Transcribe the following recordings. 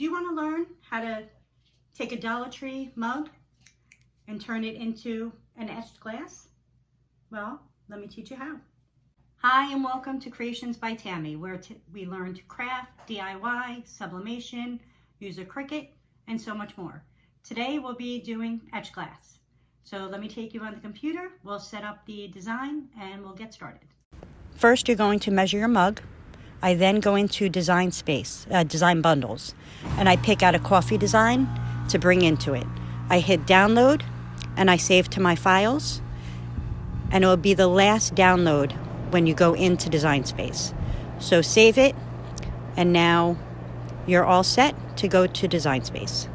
Do you want to learn how to take a Dollar Tree mug and turn it into an etched glass? Well, let me teach you how. Hi, and welcome to Creations by Tammy, where we learn to craft, DIY, sublimation, use a Cricut, and so much more. Today we'll be doing etched glass. So let me take you on the computer, we'll set up the design, and we'll get started. First, you're going to measure your mug. I then go into design bundles, and I pick out a coffee design to bring into it. I hit download, and I save to my files, and it will be the last download when you go into Design Space. So save it, and now you're all set to go to Design Space.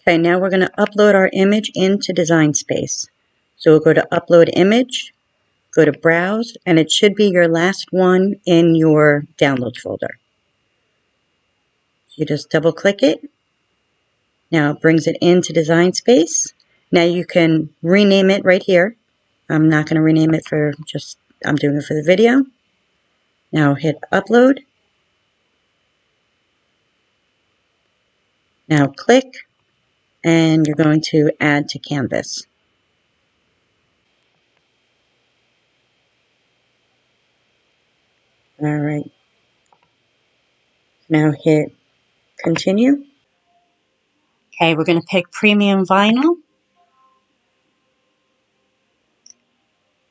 Okay, now we're going to upload our image into Design Space. So we'll go to Upload Image, go to Browse, and it should be your last one in your Downloads folder. You just double click it. Now it brings it into Design Space. Now you can rename it right here. I'm not going to rename it I'm doing it for the video. Now hit Upload. Now click, and you're going to add to Canvas. All right. Now hit Continue. Okay, we're going to pick Premium Vinyl.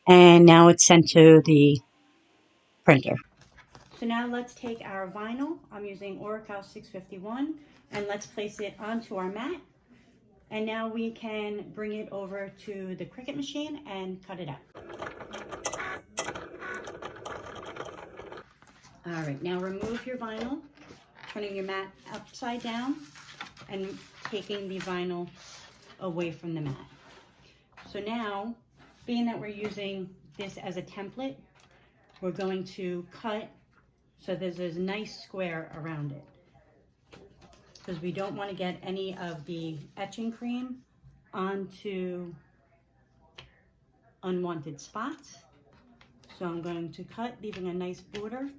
And now it's sent to the printer. So now let's take our vinyl. I'm using Oracal 651, and let's place it onto our mat. And now we can bring it over to the Cricut machine and cut it out. All right, now remove your vinyl, turning your mat upside down and taking the vinyl away from the mat. So now, being that we're using this as a template, we're going to cut so there's a nice square around it, because we don't want to get any of the etching cream onto unwanted spots. So I'm going to cut, leaving a nice border.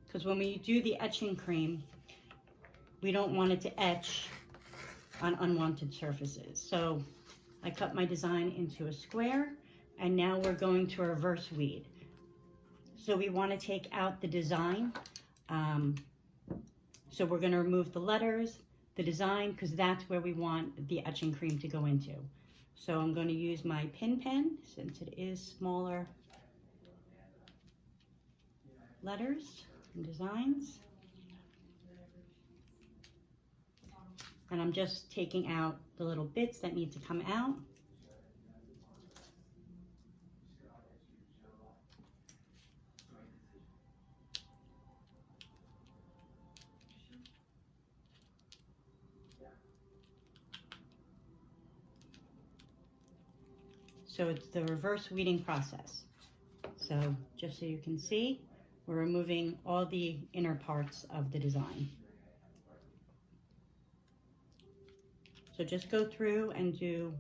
Because when we do the etching cream, we don't want it to etch on unwanted surfaces. So I cut my design into a square, and now we're going to reverse weed. So we want to take out the design. So we're going to remove the letters, the design, because that's where we want the etching cream to go into. So I'm going to use my pin pen, since it is smaller letters and designs. And I'm just taking out the little bits that need to come out. So it's the reverse weeding process. So just so you can see, we're removing all the inner parts of the design. So just go through and do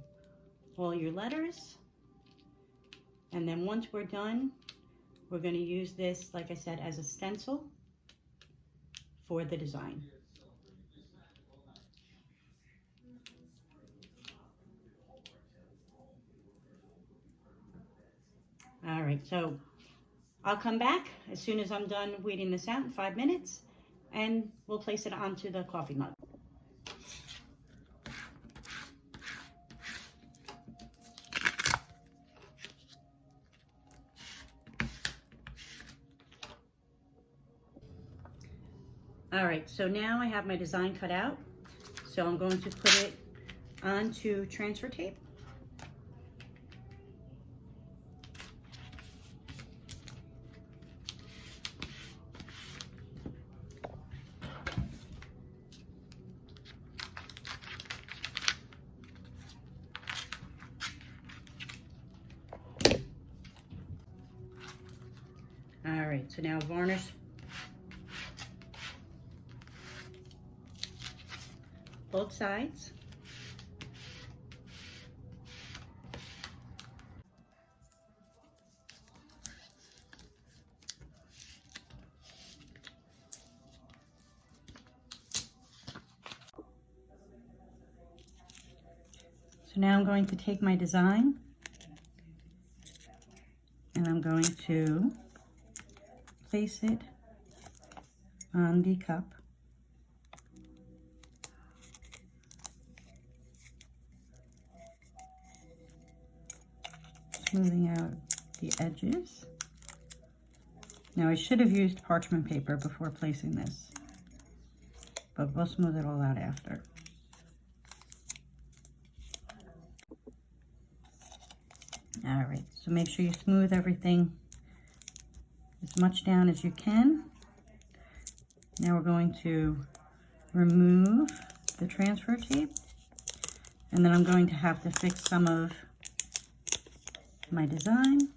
all your letters. And then once we're done, we're going to use this, like I said, as a stencil for the design. All right, so I'll come back as soon as I'm done weeding this out in 5 minutes, and we'll place it onto the coffee mug. All right, so now I have my design cut out. So I'm going to put it onto transfer tape. All right, so now varnish both sides. So now I'm going to take my design and I'm going to place it on the cup. Smoothing out the edges. Now I should have used parchment paper before placing this, but we'll smooth it all out after. All right, so make sure you smooth everything as much down as you can. Now we're going to remove the transfer tape, and then I'm going to have to fix some of my design.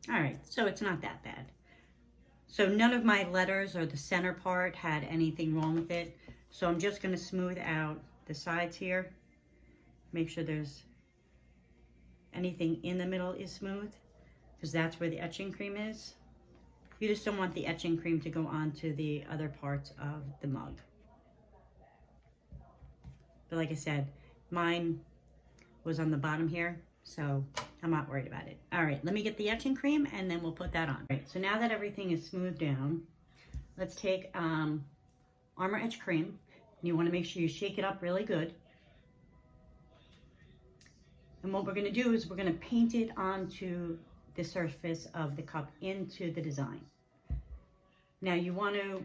All right, so it's not that bad. So none of my letters or the center part had anything wrong with it. So I'm just going to smooth out the sides here. Make sure there's anything in the middle is smooth, because that's where the etching cream is. You just don't want the etching cream to go onto the other parts of the mug. But like I said, mine was on the bottom here, so I'm not worried about it. All right, let me get the etching cream and then we'll put that on. All right, so now that everything is smoothed down, let's take Armor Etch cream. You want to make sure you shake it up really good. And what we're going to do is we're going to paint it onto the surface of the cup, into the design. Now you want to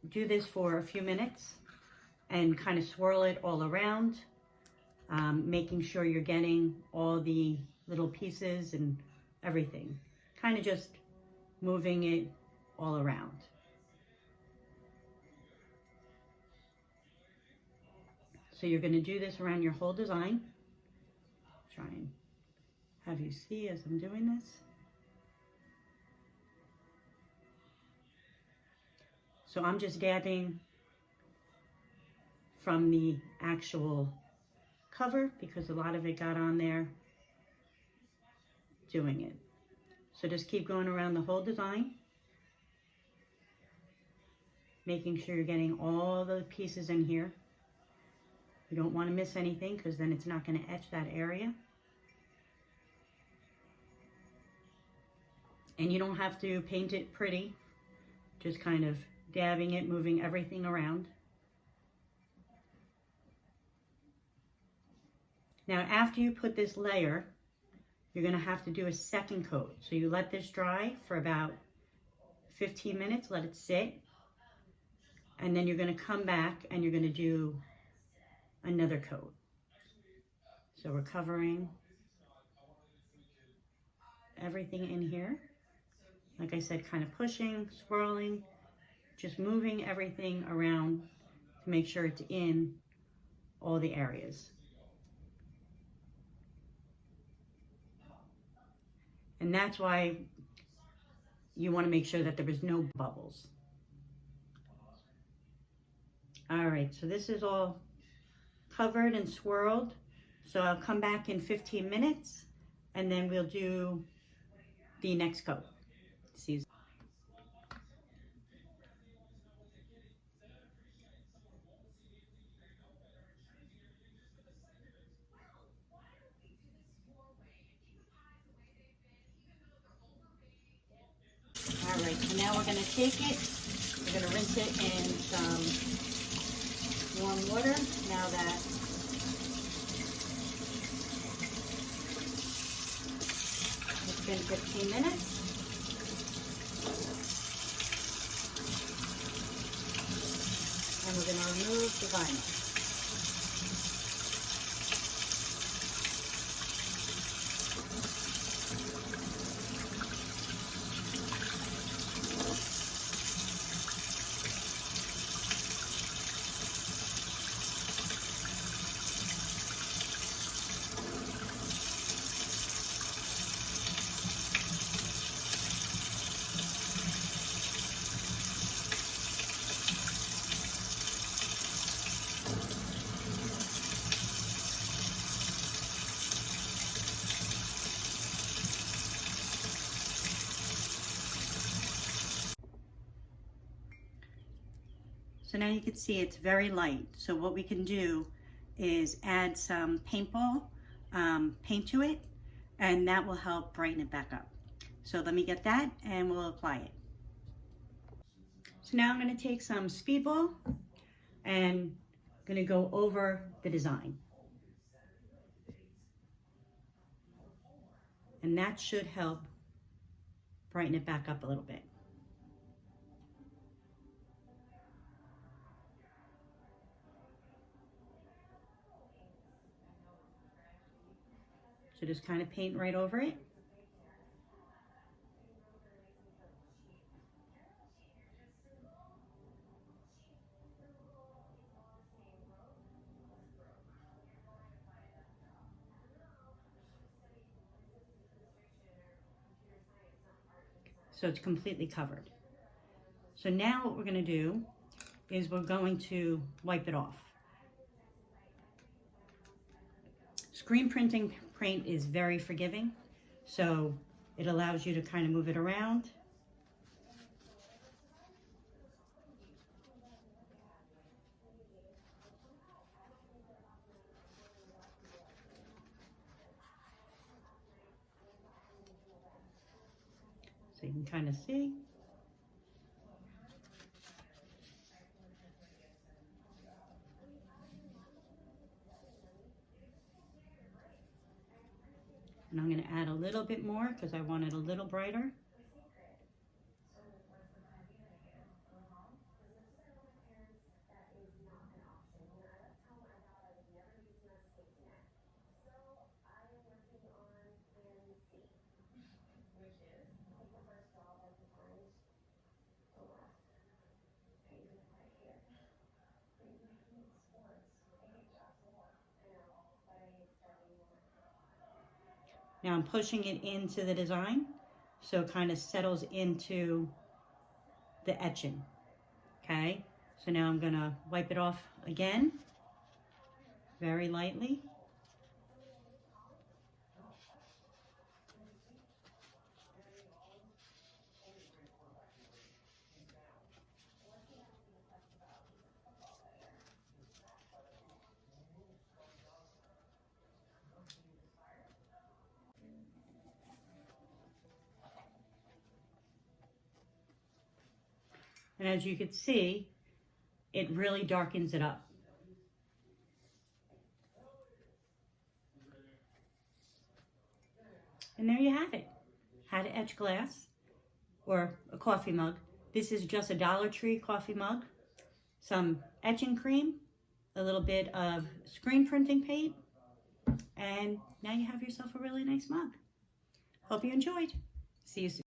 do this for a few minutes and kind of swirl it all around, making sure you're getting all the little pieces and everything. Kind of just moving it all around. So you're going to do this around your whole design. Try and have you see as I'm doing this. So I'm just dabbing from the actual cover because a lot of it got on there doing it. So just keep going around the whole design, making sure you're getting all the pieces in here. You don't want to miss anything because then it's not going to etch that area. And you don't have to paint it pretty, just kind of dabbing it, moving everything around. Now, after you put this layer, you're going to have to do a second coat. So you let this dry for about 15 minutes, let it sit, and then you're going to come back and you're going to do another coat. So we're covering everything in here. Like I said, kind of pushing, swirling, just moving everything around to make sure it's in all the areas. And that's why you want to make sure that there is no bubbles. All right, so this is all covered and swirled. So I'll come back in 15 minutes and then we'll do the next coat. See. All right, so now we're going to take it, we're going to rinse it in some warm water now that it's been 15 minutes. And we're going to remove the vinyl. So now you can see it's very light. So what we can do is add some paintball paint to it, and that will help brighten it back up. So let me get that and we'll apply it. So now I'm going to take some speedball and going to go over the design. And that should help brighten it back up a little bit. So just kind of paint right over it. So it's completely covered. So now what we're going to do is we're going to wipe it off. Screen printing paint is very forgiving, so it allows you to kind of move it around. So you can kind of see. And I'm going to add a little bit more because I want it a little brighter. Now I'm pushing it into the design so it kind of settles into the etching. Okay, so now I'm gonna wipe it off again, very lightly. And as you can see, it really darkens it up. And there you have it. How to etch glass or a coffee mug. This is just a Dollar Tree coffee mug, some etching cream, a little bit of screen printing paint, and now you have yourself a really nice mug. Hope you enjoyed. See you soon.